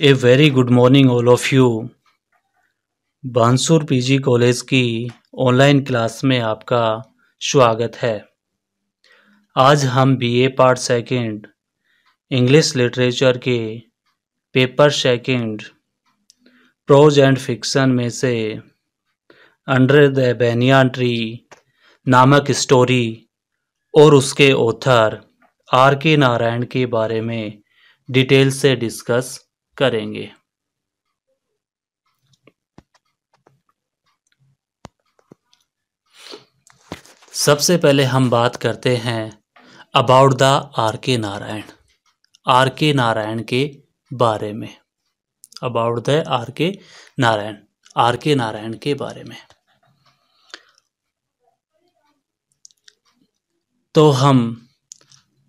A very good morning all of you. Bansur PG college की online class में आपका स्वागत है। आज हम BA part second English literature के paper second prose and fiction में से अंडर द बैनियान ट्री नामक स्टोरी और उसके ऑथर आर के नारायण के बारे में डिटेल से डिस्कस करेंगे। सबसे पहले हम बात करते हैं about the are K Narayan, are K Narayan के बारे में। About the are K Narayan, are K Narayan के बारे में। तो हम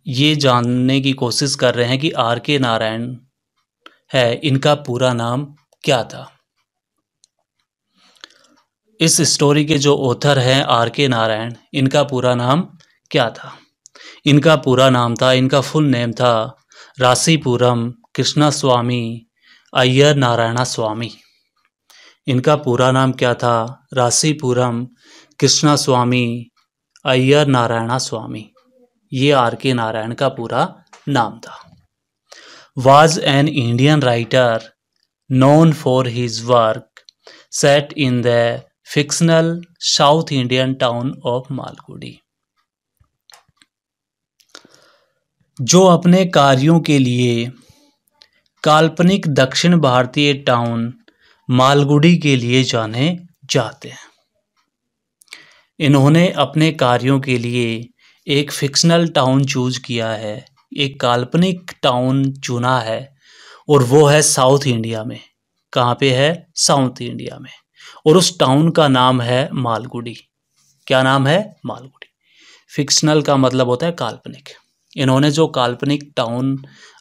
ये जानने की कोशिश कर रहे हैं कि आर के नारायण है, इनका पूरा नाम क्या था। इस स्टोरी के जो ऑथर हैं आर के नारायण, इनका पूरा नाम क्या था। इनका पूरा नाम था, इनका फुल नेम था रासीपुरम कृष्णस्वामी अय्यर नारायण स्वामी। इनका पूरा नाम क्या था? रासीपुरम कृष्णस्वामी अय्यर नारायण स्वामी। ये आर के नारायण का पूरा नाम था। Was an Indian writer known for his work set in the fictional South Indian town of Malgudi. जो अपने कार्यों के लिए काल्पनिक दक्षिण भारतीय टाउन मालगुडी के लिए जाने जाते हैं। इन्होंने अपने कार्यों के लिए एक फिक्शनल टाउन चूज किया है, एक काल्पनिक टाउन चुना है, और वो है साउथ इंडिया में। कहाँ पे है? साउथ इंडिया में। और उस टाउन का नाम है मालगुडी। क्या नाम है? मालगुडी। फिक्शनल का मतलब होता है काल्पनिक। इन्होंने जो काल्पनिक टाउन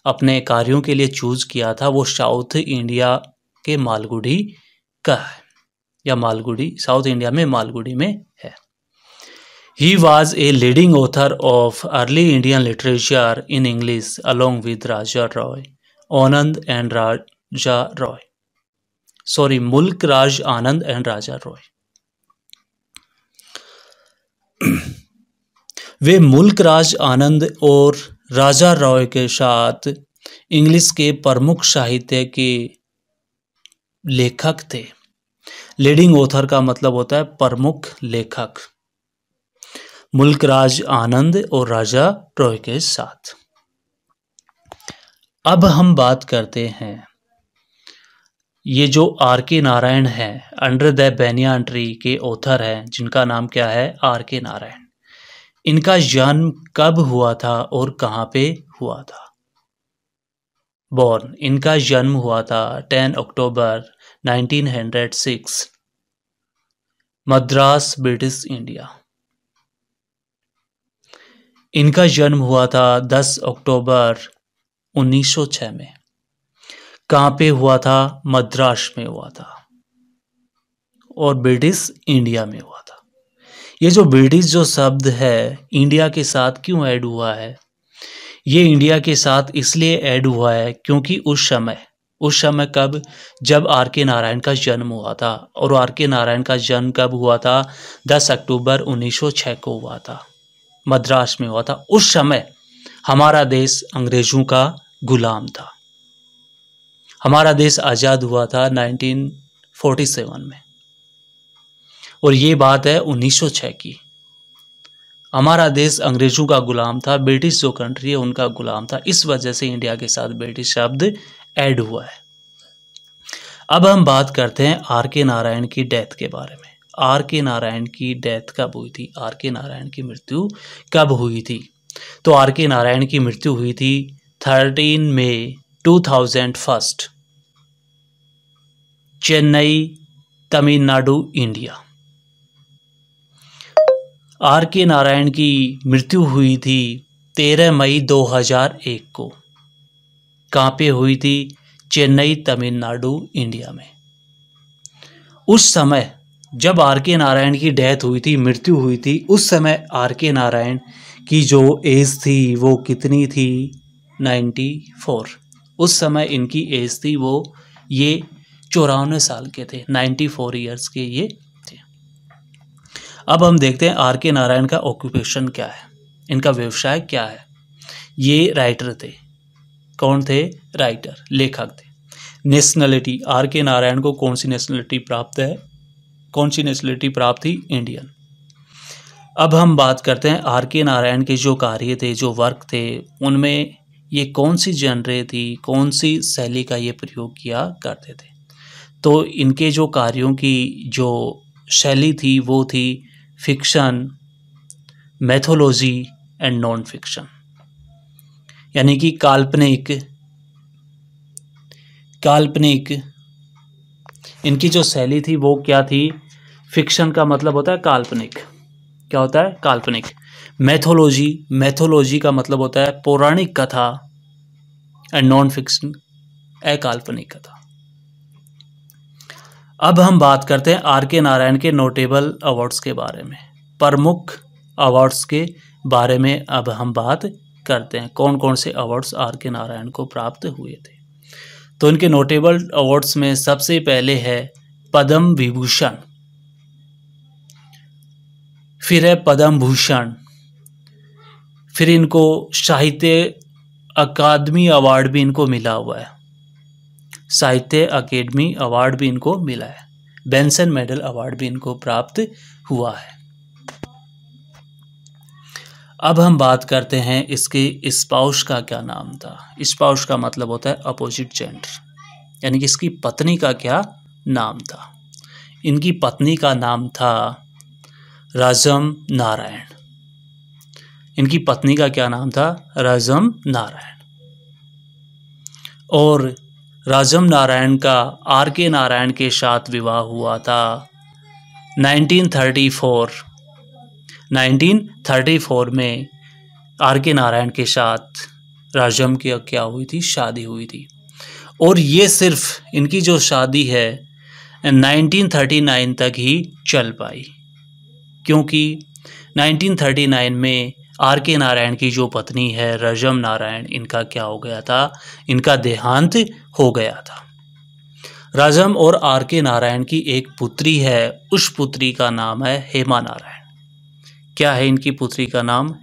अपने कार्यों के लिए चूज किया था वो साउथ इंडिया के मालगुडी का है, या मालगुडी साउथ इंडिया में मालगुडी में है। He was a leading author of early Indian literature in English along with Raja Roy, Anand and Raja Roy. Mulk Raj Anand and Raja Roy. वे मुल्क राज आनंद और राजा रॉय के साथ इंग्लिश के प्रमुख साहित्य के लेखक थे। लीडिंग ऑथर का मतलब होता है प्रमुख लेखक। मुल्क राज आनंद और राजा रॉय के साथ। अब हम बात करते हैं ये जो आर के नारायण है, अंडर द बैनियान ट्री के ऑथर हैं, जिनका नाम क्या है? Are K Narayan. इनका जन्म कब हुआ था और कहाँ पे हुआ था? बॉर्न, इनका जन्म हुआ था 10 अक्टूबर 1906 मद्रास, ब्रिटिश इंडिया। इनका जन्म हुआ था 10 अक्टूबर 1906 में। कहाँ पे हुआ था? मद्रास में हुआ था और ब्रिटिश इंडिया में हुआ था। ये जो ब्रिटिश जो शब्द है इंडिया के साथ क्यों ऐड हुआ है? ये इंडिया के साथ इसलिए ऐड हुआ है क्योंकि उस समय कब? जब आर के नारायण का जन्म हुआ था। और आर के नारायण का जन्म कब हुआ था? 10 अक्टूबर 1906 को हुआ था, मद्रास में हुआ था। उस समय हमारा देश अंग्रेजों का गुलाम था। हमारा देश आज़ाद हुआ था 1947 में, और ये बात है 1906 की। हमारा देश अंग्रेजों का गुलाम था, ब्रिटिश जो कंट्री है उनका गुलाम था। इस वजह से इंडिया के साथ ब्रिटिश शब्द ऐड हुआ है। अब हम बात करते हैं आर के नारायण की डेथ के बारे में। आर के नारायण की डेथ कब हुई थी? आर के नारायण की मृत्यु कब हुई थी? तो आर के नारायण की मृत्यु हुई थी 13 मई 2001, Chennai, Tamil Nadu, India. Are K Narayan की मृत्यु हुई थी 13 मई 2001 को। कहाँ पे हुई थी? चेन्नई, तमिलनाडु, इंडिया में। उस समय जब आर के नारायण की डेथ हुई थी, मृत्यु हुई थी, उस समय आर के नारायण की जो एज थी वो कितनी थी? 94। उस समय इनकी एज थी वो ये 94 साल के थे, 94 ईयर्स के ये थे। अब हम देखते हैं आर के नारायण का ऑक्यूपेशन क्या है, इनका व्यवसाय क्या है। ये राइटर थे। कौन थे? राइटर, लेखक थे। नेशनलिटी, आर के नारायण को कौन सी नेशनलिटी प्राप्त है? कौन सी नेशनलिटी प्राप्त थी? इंडियन। अब हम बात करते हैं आर के नारायण के जो कार्य थे, जो वर्क थे, उनमें ये कौन सी जनरे थी, कौन सी शैली का ये प्रयोग किया करते थे। तो इनके जो कार्यों की जो शैली थी वो थी fiction, mythology and non fiction, यानी कि काल्पनिक इनकी जो शैली थी वो क्या थी? फिक्शन का मतलब होता है काल्पनिक। क्या होता है? काल्पनिक। मैथोलॉजी का मतलब होता है पौराणिक कथा, एंड नॉन फिक्शन अकाल्पनिक कथा। अब हम बात करते हैं आर के नारायण के नोटेबल अवार्ड्स के बारे में, प्रमुख अवार्ड्स के बारे में अब हम बात करते हैं। कौन कौन से अवार्ड्स आर के नारायण को प्राप्त हुए थे। तो इनके नोटेबल अवार्ड्स में सबसे पहले है पद्म विभूषण, फिर है पद्म भूषण, फिर इनको साहित्य अकादमी अवार्ड भी इनको मिला हुआ है, साहित्य अकेडमी अवार्ड भी इनको मिला है, बेंसन मेडल अवार्ड भी इनको प्राप्त हुआ है। अब हम बात करते हैं इसके स्पाउस का क्या नाम था। स्पाउस का मतलब होता है अपोजिट जेंडर, यानी कि इसकी पत्नी का क्या नाम था। इनकी पत्नी का नाम था राजम नारायण। इनकी पत्नी का क्या नाम था? राजम नारायण। और राजम नारायण का आर के नारायण के साथ विवाह हुआ था 1934 में आर के नारायण के साथ राजम की क्या हुई थी? शादी हुई थी। और ये सिर्फ इनकी जो शादी है 1939 तक ही चल पाई, क्योंकि 1939 में आर के नारायण की जो पत्नी है राजम नारायण, इनका क्या हो गया था? इनका देहांत हो गया था। राजम और आर के नारायण की एक पुत्री है, उस पुत्री का नाम है हेमा नारायण। क्या है इनकी पुत्री का नाम?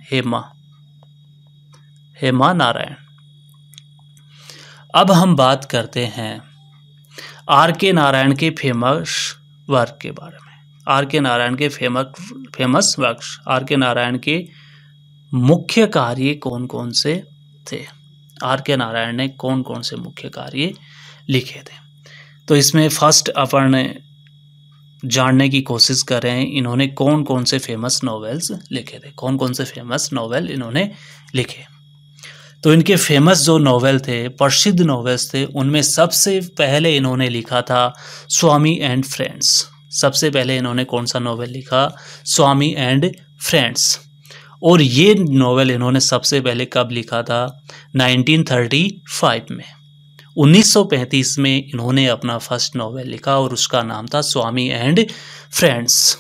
हेमा नारायण। अब हम बात करते हैं आर के नारायण के फेमस वर्क के बारे में। आर के नारायण के famous work, are K Narayan के मुख्य कार्य कौन कौन से थे। आर के नारायण ने कौन कौन से मुख्य कार्य लिखे थे। तो इसमें फर्स्ट अपन जानने की कोशिश कर रहे हैं इन्होंने कौन कौन से फेमस नॉवेल्स लिखे थे। कौन कौन से फेमस नॉवेल इन्होंने लिखे। तो इनके फेमस जो नॉवेल थे, प्रसिद्ध नॉवेल्स थे, उनमें सबसे पहले इन्होंने लिखा था स्वामी एंड फ्रेंड्स। सबसे पहले इन्होंने कौन सा नॉवेल लिखा? स्वामी एंड फ्रेंड्स। और ये नॉवेल इन्होंने सबसे पहले कब लिखा था? 1935 में। 1935 में इन्होंने अपना फर्स्ट नॉवेल लिखा और उसका नाम था स्वामी एंड फ्रेंड्स।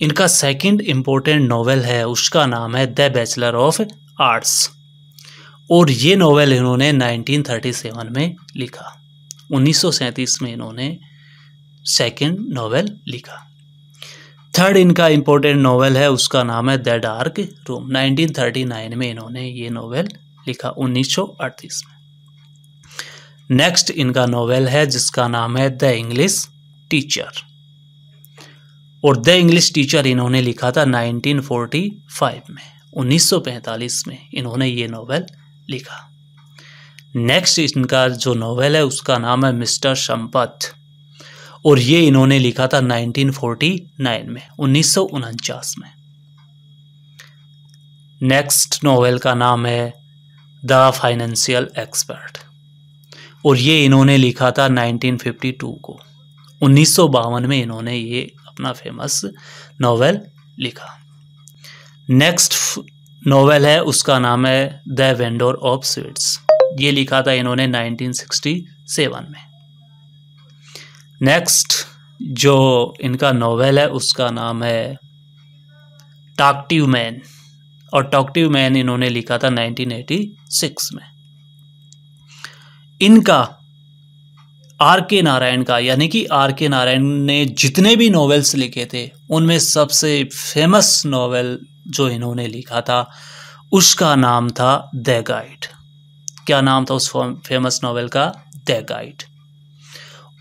इनका सेकंड इम्पोर्टेंट नॉवेल है, उसका नाम है द बैचलर ऑफ आर्ट्स। और ये नॉवेल इन्होंने 1937 में लिखा। 1937 में इन्होंने सेकंड नॉवेल लिखा। थर्ड इनका इम्पोर्टेंट नॉवेल है, उसका नाम है द डार्क रूम। 1939 में इन्होंने ये नॉवेल लिखा, 1938 में। नेक्स्ट इनका नॉवेल है जिसका नाम है द इंग्लिश टीचर। और द इंग्लिश टीचर इन्होंने लिखा था 1945 में। 1945 में इन्होंने ये नॉवेल लिखा। नेक्स्ट इनका जो नॉवेल है उसका नाम है मिस्टर संपत, और ये इन्होंने लिखा था 1949 में, 1949 में। नेक्स्ट नॉवेल का नाम है द फाइनेंशियल एक्सपर्ट, और ये इन्होंने लिखा था 1952 को। 1952 में इन्होंने ये अपना फेमस नॉवेल लिखा। नेक्स्ट नॉवेल है उसका नाम है द वेंडर ऑफ स्वीट्स। ये लिखा था इन्होंने 1967 में। नेक्स्ट जो इनका नॉवेल है उसका नाम है टॉकटिव मैन, और टॉकटिव मैन इन्होंने लिखा था 1986 में। इनका आर के नारायण का, यानी कि आर के नारायण ने जितने भी नॉवेल्स लिखे थे उनमें सबसे फेमस नॉवेल जो इन्होंने लिखा था उसका नाम था द गाइड। क्या नाम था उस फेमस नॉवेल का? The guide.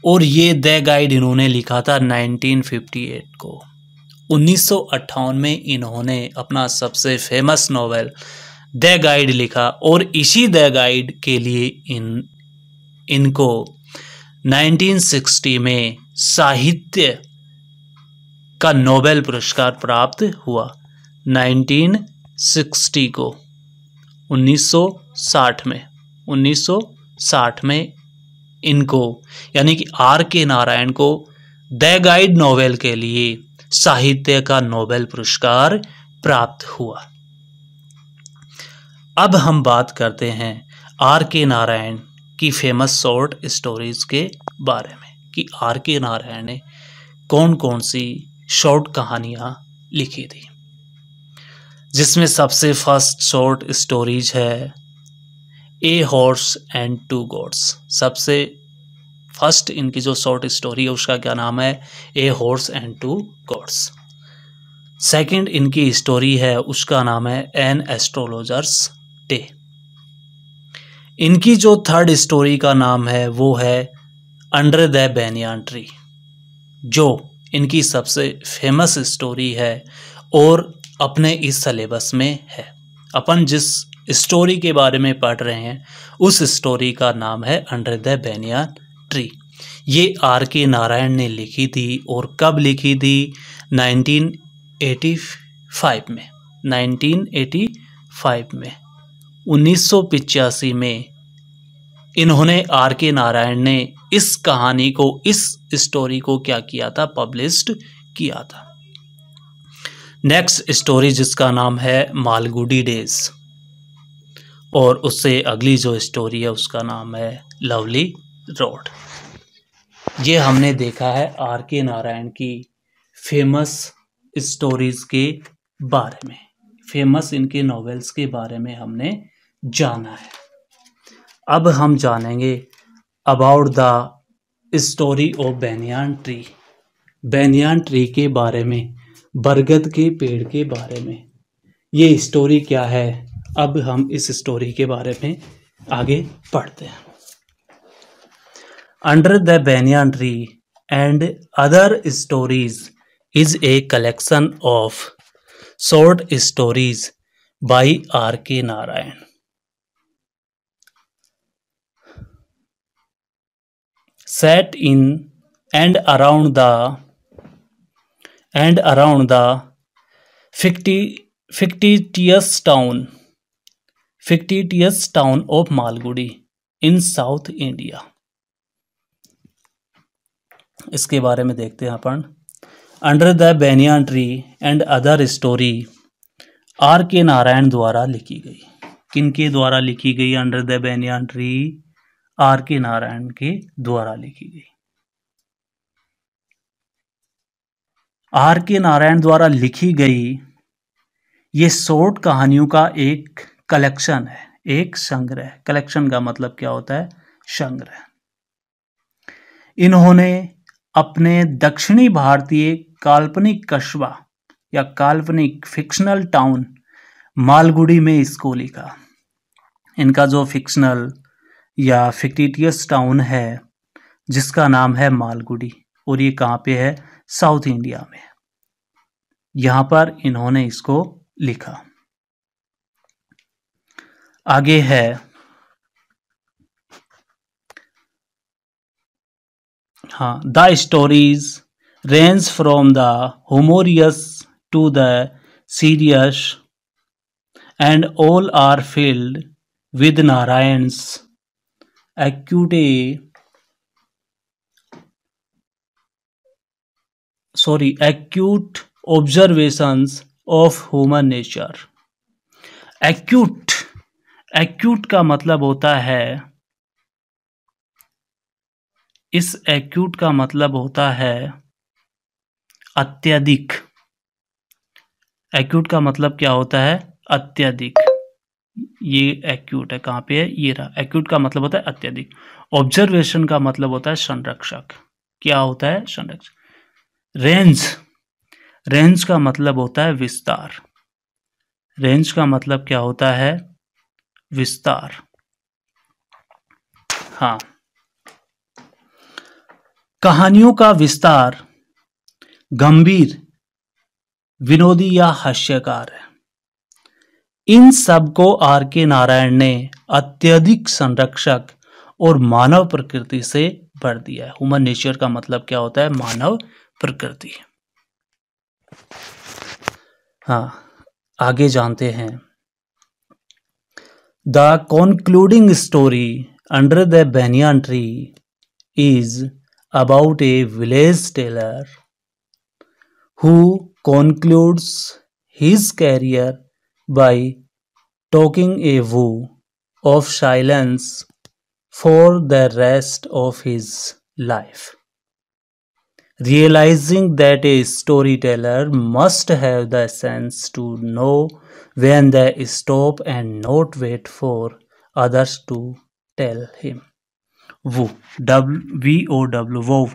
और ये द गाइड इन्होंने लिखा था 1958 को। 1958 में इन्होंने अपना सबसे फेमस नॉवेल द गाइड लिखा और इसी द गाइड के लिए इनको 1960 में साहित्य का नोबेल पुरस्कार प्राप्त हुआ। 1960 को 1960 में इनको, यानी कि आर के नारायण को द गाइड नोवेल के लिए साहित्य का नोबेल पुरस्कार प्राप्त हुआ। अब हम बात करते हैं आर के नारायण की फेमस शॉर्ट स्टोरीज के बारे में कि आर के नारायण ने कौन कौन सी शॉर्ट कहानियां लिखी थी, जिसमें सबसे फर्स्ट शॉर्ट स्टोरीज है a horse and two gods. सबसे फर्स्ट इनकी जो शॉर्ट स्टोरी है उसका क्या नाम है? A horse and two gods. Second इनकी स्टोरी है उसका नाम है एन एस्ट्रोलॉजर्स डे। इनकी जो थर्ड स्टोरी का नाम है वो है अंडर द बैनियान ट्री, जो इनकी सबसे फेमस स्टोरी है और अपने इस सिलेबस में है। अपन जिस स्टोरी के बारे में पढ़ रहे हैं उस स्टोरी का नाम है अंडर द बैनियान ट्री। ये आर के नारायण ने लिखी थी और कब लिखी थी? 1985 में। 1985 में 1985 में इन्होंने आर के नारायण ने इस कहानी को, इस स्टोरी को क्या किया था? पब्लिश्ड किया था। नेक्स्ट स्टोरी जिसका नाम है मालगुडी डेज, और उससे अगली जो स्टोरी है उसका नाम है लवली रोड। ये हमने देखा है आर के नारायण की फेमस स्टोरीज के बारे में, फेमस इनके नॉवेल्स के बारे में हमने जाना है। अब हम जानेंगे about the story of banyan tree. Banyan tree के बारे में, बरगद के पेड़ के बारे में ये स्टोरी क्या है, अब हम इस स्टोरी के बारे में आगे पढ़ते हैं। Under the banyan tree and other stories is a collection of short stories by R K Narayan. Set in and around the fictitious town of Malgudi in South India। इसके बारे में देखते हैं अपन। Under the banyan tree and other story R K Narayan द्वारा लिखी गई। किनके द्वारा लिखी गई? Under the banyan tree R K Narayan के द्वारा लिखी गई। आर के नारायण द्वारा लिखी गई ये शॉर्ट कहानियों का एक कलेक्शन है, एक संग्रह। कलेक्शन का मतलब क्या होता है? संग्रह। इन्होंने अपने दक्षिणी भारतीय काल्पनिक कस्बा या काल्पनिक फिक्शनल टाउन मालगुडी में इसको लिखा। इनका जो फिक्शनल या फिक्टिटियस टाउन है जिसका नाम है मालगुडी, और ये कहाँ पे है? साउथ इंडिया में। यहाँ पर इन्होंने इसको लिखा। आगे है the stories range from the humorous to the serious and all are filled with नारायण's acute observations of human nature। Acute का मतलब होता है, इस एक्यूट का मतलब होता है अत्यधिक। एक्यूट का मतलब क्या होता है? अत्यधिक। ये एक्यूट है, कहाँ पे है, ये रहा। एक्यूट का मतलब होता है अत्यधिक। ऑब्जर्वेशन का मतलब होता है संरक्षक। क्या होता है, संरक्षक। रेंज, रेंज का मतलब होता है विस्तार। रेंज का मतलब क्या होता है, विस्तार। हाँ, कहानियों का विस्तार गंभीर, विनोदी या हास्यकार है। इन सब को आर के नारायण ने अत्यधिक संरक्षक और मानव प्रकृति से भर दिया है। ह्यूमन नेचर का मतलब क्या होता है, मानव प्रकृति। हाँ, आगे जानते हैं। The concluding story under the banyan tree is about a village tailor who concludes his career by taking a vow of silence for the rest of his life, realizing that a storyteller must have the sense to know when they stop and not wait for others to tell him. वो VOW,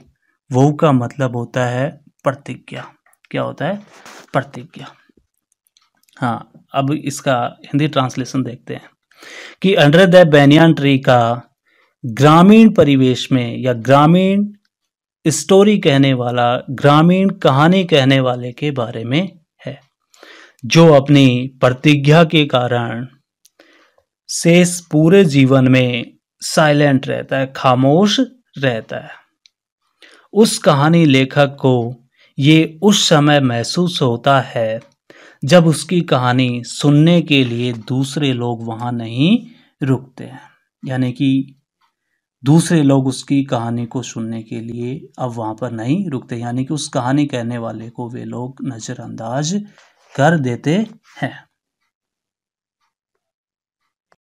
वो का मतलब होता है प्रतिज्ञा। क्या होता है, प्रतिज्ञा। हाँ, अब इसका हिंदी ट्रांसलेशन देखते हैं कि अंडर द banyan ट्री का ग्रामीण परिवेश में या ग्रामीण स्टोरी कहने वाला, ग्रामीण कहानी कहने वाले के बारे में है, जो अपनी प्रतिज्ञा के कारण शेष पूरे जीवन में साइलेंट रहता है, खामोश रहता है। उस कहानी लेखक को ये उस समय महसूस होता है जब उसकी कहानी सुनने के लिए दूसरे लोग वहां नहीं रुकते हैं। यानी कि दूसरे लोग उसकी कहानी को सुनने के लिए अब वहां पर नहीं रुकते, यानी कि उस कहानी कहने वाले को वे लोग नजरअंदाज कर देते हैं।